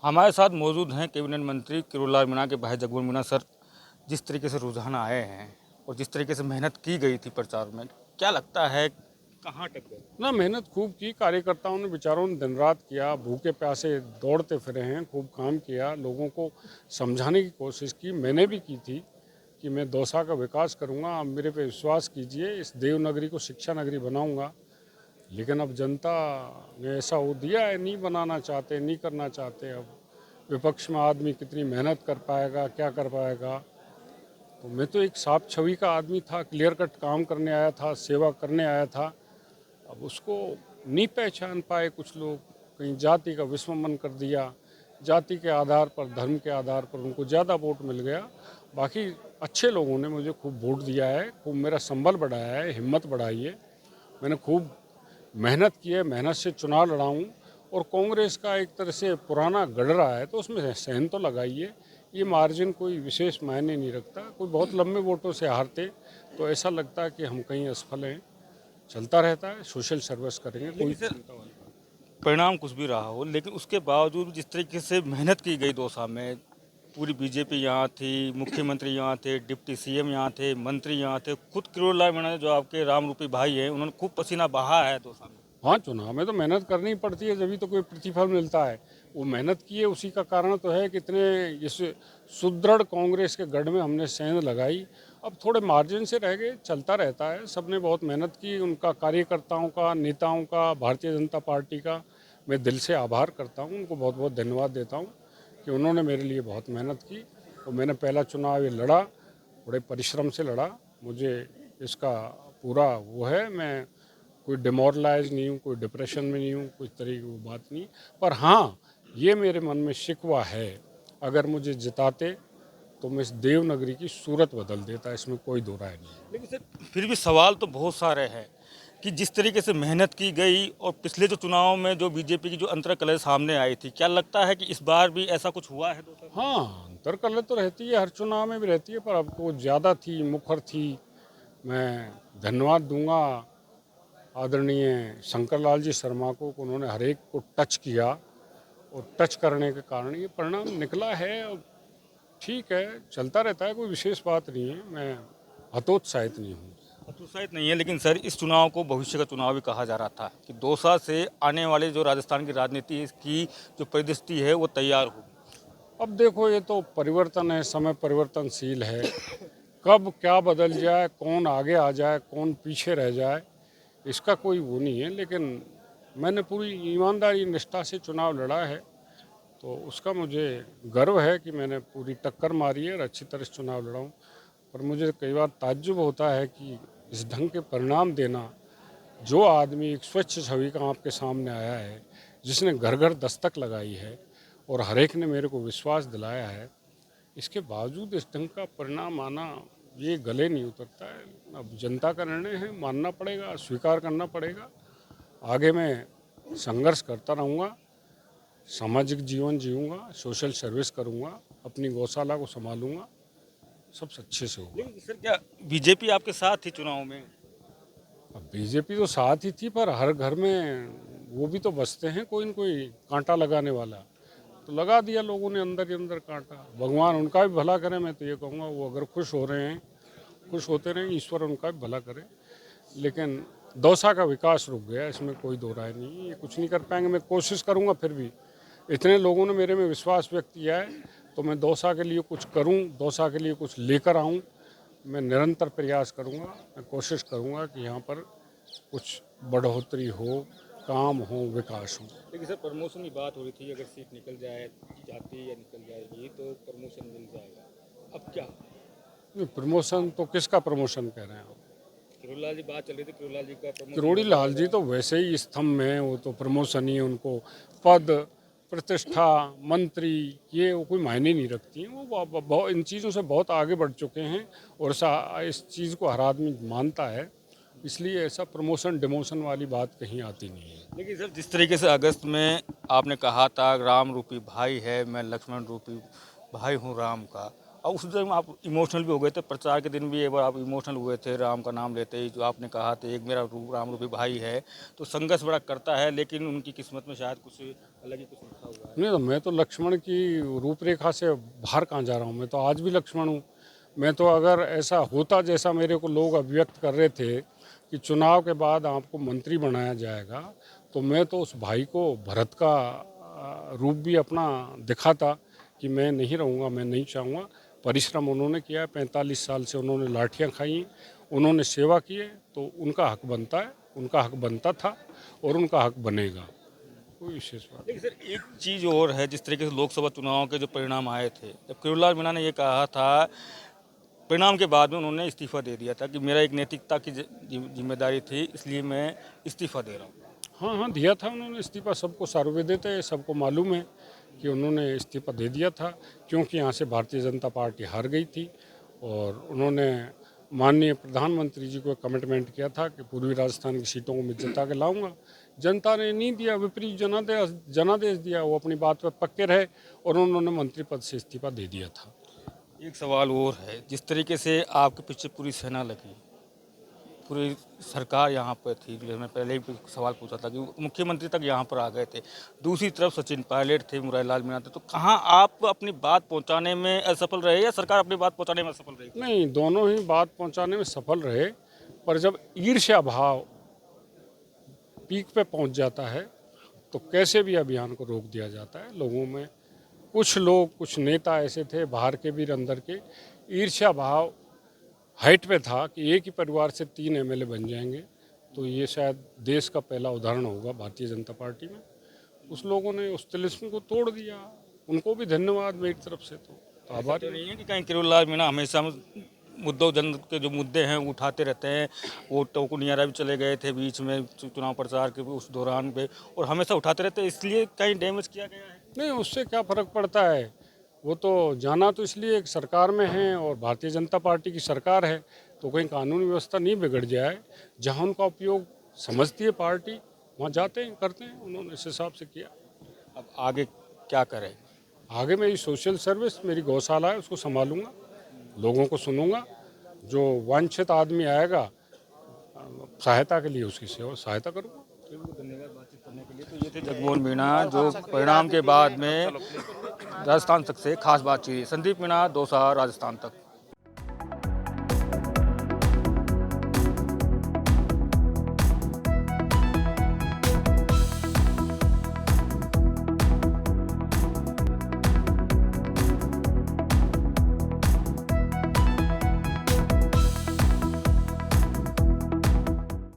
हमारे साथ मौजूद हैं कैबिनेट मंत्री किरोड़ीलाल मीणा के भाई जगमोहन मीणा। सर, जिस तरीके से रुझान आए हैं और जिस तरीके से मेहनत की गई थी प्रचार में, क्या लगता है कहाँ अटक गए? ना, मेहनत खूब की। कार्यकर्ताओं ने, बेचारों ने दिन रात किया, भूखे प्यासे दौड़ते फिरे हैं, खूब काम किया, लोगों को समझाने की कोशिश की। मैंने भी की थी कि मैं दौसा का विकास करूंगा, आप मेरे पे विश्वास कीजिए, इस देवनगरी को शिक्षा नगरी बनाऊंगा। लेकिन अब जनता ने ऐसा वो दिया है, नहीं बनाना चाहते, नहीं करना चाहते। अब विपक्ष में आदमी कितनी मेहनत कर पाएगा, क्या कर पाएगा। तो मैं तो एक साफ छवि का आदमी था, क्लियर कट काम करने आया था, सेवा करने आया था। अब उसको नहीं पहचान पाए कुछ लोग, कहीं जाति का विस्मरण कर दिया, जाति के आधार पर, धर्म के आधार पर उनको ज़्यादा वोट मिल गया। बाकी अच्छे लोगों ने मुझे खूब वोट दिया है, खूब मेरा संबल बढ़ाया है, हिम्मत बढ़ाई है। मैंने खूब मेहनत की है, मेहनत से चुनाव लड़ा हूँ। और कांग्रेस का एक तरह से पुराना गढ़ रहा है, तो उसमें सहन तो लगाइए। ये मार्जिन कोई विशेष मायने नहीं रखता। कोई बहुत लंबे वोटों से हारते तो ऐसा लगता है कि हम कहीं असफल हैं। चलता रहता है, सोशल सर्विस करेंगे, कोई लेकिन सर, चिंता वाली बात परिणाम कुछ भी रहा हो, लेकिन उसके बावजूद जिस तरीके से मेहनत की गई दौसा में, पूरी बीजेपी यहाँ थी, मुख्यमंत्री यहाँ थे, डिप्टी सीएम यहाँ थे, मंत्री यहाँ थे, खुद किरोड़ीलाल मीणा जो आपके राम रूपी भाई हैं, उन्होंने खूब पसीना बहा है दौसा में। हाँ, चुनाव में तो मेहनत करनी ही पड़ती है, जभी तो कोई प्रतिफल मिलता है। वो मेहनत की है, उसी का कारण तो है कि इतने इस सुदृढ़ कांग्रेस के गढ़ में हमने सेंध लगाई। अब थोड़े मार्जिन से रह गए, चलता रहता है। सबने बहुत मेहनत की, उनका कार्यकर्ताओं का, नेताओं का, भारतीय जनता पार्टी का मैं दिल से आभार करता हूँ। उनको बहुत बहुत धन्यवाद देता हूँ कि उन्होंने मेरे लिए बहुत मेहनत की। और मैंने पहला चुनाव ये लड़ा, बड़े परिश्रम से लड़ा। मुझे इसका पूरा वो है, मैं कोई डिमोरलाइज नहीं हूँ, कोई डिप्रेशन में नहीं हूँ, कोई तरह की वो बात नहीं। पर हाँ, ये मेरे मन में शिकवा है, अगर मुझे जिताते तो मैं इस देवनगरी की सूरत बदल देता, इसमें कोई दो राय नहीं है। लेकिन सर, फिर भी सवाल तो बहुत सारे हैं कि जिस तरीके से मेहनत की गई और पिछले जो चुनाव में जो बीजेपी की जो अंतर कलह सामने आई थी, क्या लगता है कि इस बार भी ऐसा कुछ हुआ है दोस्तों? हाँ, अंतर कलह तो रहती है, हर चुनाव में भी रहती है, पर अब तो ज़्यादा थी, मुखर थी। मैं धन्यवाद दूंगा आदरणीय शंकर लाल जी शर्मा को कि उन्होंने हर एक को टच किया, और टच करने के कारण ये परिणाम निकला है। और ठीक है, चलता रहता है, कोई विशेष बात नहीं है। मैं हतोत्साहित नहीं हूँ। हतोत्साहित नहीं है, लेकिन सर, इस चुनाव को भविष्य का चुनाव भी कहा जा रहा था कि दौसा से आने वाले जो राजस्थान की राजनीति की जो परिदृष्टि है वो तैयार होगी। अब देखो, ये तो परिवर्तन है, समय परिवर्तनशील है। कब क्या बदल जाए, कौन आगे आ जाए, कौन पीछे रह जाए, इसका कोई वो नहीं है। लेकिन मैंने पूरी ईमानदारी, निष्ठा से चुनाव लड़ा है, तो उसका मुझे गर्व है कि मैंने पूरी टक्कर मारी है और अच्छी तरह से चुनाव लड़ा हूँ। पर मुझे कई बार ताज्जुब होता है कि इस ढंग के परिणाम देना, जो आदमी एक स्वच्छ छवि का आपके सामने आया है, जिसने घर घर दस्तक लगाई है और हर एक ने मेरे को विश्वास दिलाया है, इसके बावजूद इस ढंग का परिणाम आना, ये गले नहीं उतरता है। अब जनता का निर्णय है, मानना पड़ेगा, स्वीकार करना पड़ेगा। आगे मैं संघर्ष करता रहूँगा, सामाजिक जीवन जीऊँगा, सोशल सर्विस करूँगा, अपनी गौशाला को संभालूँगा, सब अच्छे से होगा। लेकिन सर, क्या बीजेपी आपके साथ थी चुनाव में? अब बीजेपी तो साथ ही थी, पर हर घर में वो भी तो बसते हैं, कोई न कोई कांटा लगाने वाला। तो लगा दिया लोगों ने अंदर ही अंदर कांटा। भगवान उनका भी भला करे, मैं तो ये कहूँगा। वो अगर खुश हो रहे हैं, खुश होते रहें, ईश्वर उनका भी भला करे। लेकिन दौसा का विकास रुक गया, इसमें कोई दो राय नहीं है। ये कुछ नहीं कर पाएंगे, मैं कोशिश करूँगा। फिर भी इतने लोगों ने मेरे में विश्वास व्यक्त किया है, तो मैं दौसा के लिए कुछ करूँ, दौसा के लिए कुछ लेकर आऊँ। मैं निरंतर प्रयास करूँगा, मैं कोशिश करूँगा कि यहाँ पर कुछ बढ़ोतरी हो, काम हो, विकास हो। लेकिन सर, प्रमोशन की बात हो रही थी, अगर सीट निकल जाए जाती या निकल जाएगी तो प्रमोशन मिल जाएगा। अब क्या? नहीं, प्रमोशन तो किसका प्रमोशन कह रहे हैं आप? किरोड़ीलाल जी बात चल रही थी, किरोड़ीलाल जी का प्रमोशन किरोड़ी हो लाल जी जाएगा। तो वैसे ही स्तंभ में हैं, वो तो प्रमोशन ही उनको पद, प्रतिष्ठा, मंत्री, ये वो कोई मायने नहीं रखती हैं। वो इन चीज़ों से बहुत आगे बढ़ चुके हैं, और इस चीज़ को हर आदमी मानता है। इसलिए ऐसा प्रमोशन डिमोशन वाली बात कहीं आती नहीं है। लेकिन सर, जिस तरीके से अगस्त में आपने कहा था राम रूपी भाई है, मैं लक्ष्मण रूपी भाई हूँ राम का, और उस टाइम आप इमोशनल भी हो गए थे, प्रचार के दिन भी एक बार आप इमोशनल हुए थे राम का नाम लेते ही, जो आपने कहा था एक मेरा राम रूपी भाई है। तो संघर्ष बड़ा करता है, लेकिन उनकी किस्मत में शायद कुछ अलग ही कुछ लिखा हुआ है। नहीं तो मैं तो लक्ष्मण की रूपरेखा से बाहर कहाँ जा रहा हूँ, मैं तो आज भी लक्ष्मण हूँ। मैं तो अगर ऐसा होता जैसा मेरे को लोग अभिव्यक्त कर रहे थे कि चुनाव के बाद आपको मंत्री बनाया जाएगा, तो मैं तो उस भाई को भरत का रूप भी अपना दिखाता कि मैं नहीं रहूँगा, मैं नहीं चाहूँगा। परिश्रम उन्होंने किया है, 45 साल से उन्होंने लाठियाँ खाई, उन्होंने सेवा की है, तो उनका हक बनता है, उनका हक बनता था और उनका हक बनेगा। कोई विशेष बात नहीं। लेकिन सर एक चीज़ और है, जिस तरीके से लोकसभा चुनाव के जो परिणाम आए थे, जब किरोड़ीलाल मीणा ने ये कहा था, परिणाम के बाद में उन्होंने इस्तीफा दे दिया था कि मेरा एक नैतिकता की जिम्मेदारी थी, इसलिए मैं इस्तीफा दे रहा हूँ। हाँ हाँ, दिया था उन्होंने इस्तीफा, सबको सर्वविदित है, सबको मालूम है कि उन्होंने इस्तीफा दे दिया था, क्योंकि यहाँ से भारतीय जनता पार्टी हार गई थी। और उन्होंने माननीय प्रधानमंत्री जी को कमिटमेंट किया था कि पूर्वी राजस्थान की सीटों को मैं जिता के लाऊंगा। जनता ने नहीं दिया, विपरीत जनादेश दिया। वो अपनी बात पर पक्के रहे और उन्होंने मंत्री पद से इस्तीफा दे दिया था। एक सवाल और है, जिस तरीके से आपके पीछे पूरी सेना लगी, पूरी सरकार यहाँ पर थी, जो मैं पहले भी सवाल पूछा था कि मुख्यमंत्री तक यहाँ पर आ गए थे, दूसरी तरफ सचिन पायलट थे, मुरारीलाल मीणा थे, तो कहाँ आप अपनी बात पहुँचाने में असफल रहे या सरकार अपनी बात पहुँचाने में असफल रही? नहीं, दोनों ही बात पहुंचाने में सफल रहे, पर जब ईर्ष्या भाव पीक पे पहुंच जाता है तो कैसे भी अभियान को रोक दिया जाता है। लोगों में कुछ लोग, कुछ नेता ऐसे थे, बाहर के भी अंदर के, ईर्ष्या भाव हाइट पे था कि एक ही परिवार से 3 एमएलए बन जाएंगे। तो ये शायद देश का पहला उदाहरण होगा भारतीय जनता पार्टी में। उस लोगों ने उस तिलिस्म को तोड़ दिया, उनको भी धन्यवाद मेरी तरफ से। तो आभारी तो नहीं है कि कहीं किरोड़ीलाल मीणा हमेशा मुद्दों जन के जो मुद्दे हैं वो उठाते रहते हैं। वो टोकू नियारा भी चले गए थे बीच में चुनाव प्रचार के उस दौरान पे, और हमेशा उठाते रहते हैं, इसलिए कहीं डैमेज किया गया है। नहीं, उससे क्या फ़र्क पड़ता है। वो तो जाना तो इसलिए एक सरकार में है और भारतीय जनता पार्टी की सरकार है, तो कहीं कानून व्यवस्था नहीं बिगड़ जाए। जहाँ उनका उपयोग समझती है पार्टी, वहाँ जाते हैं, करते हैं। उन्होंने इस हिसाब से किया। अब आगे क्या करें? आगे मेरी सोशल सर्विस, मेरी गौशाला है, उसको संभालूंगा, लोगों को सुनूंगा। जो वांछित आदमी आएगा, सहायता के लिए उसकी सहायता करूँगा। धन्यवाद बातचीत करने के लिए। तो ये थे जगमोहन मीणा, जो परिणाम के बाद में राजस्थान तक से खास बातचीत। संदीप मीणा, दौसा, राजस्थान तक।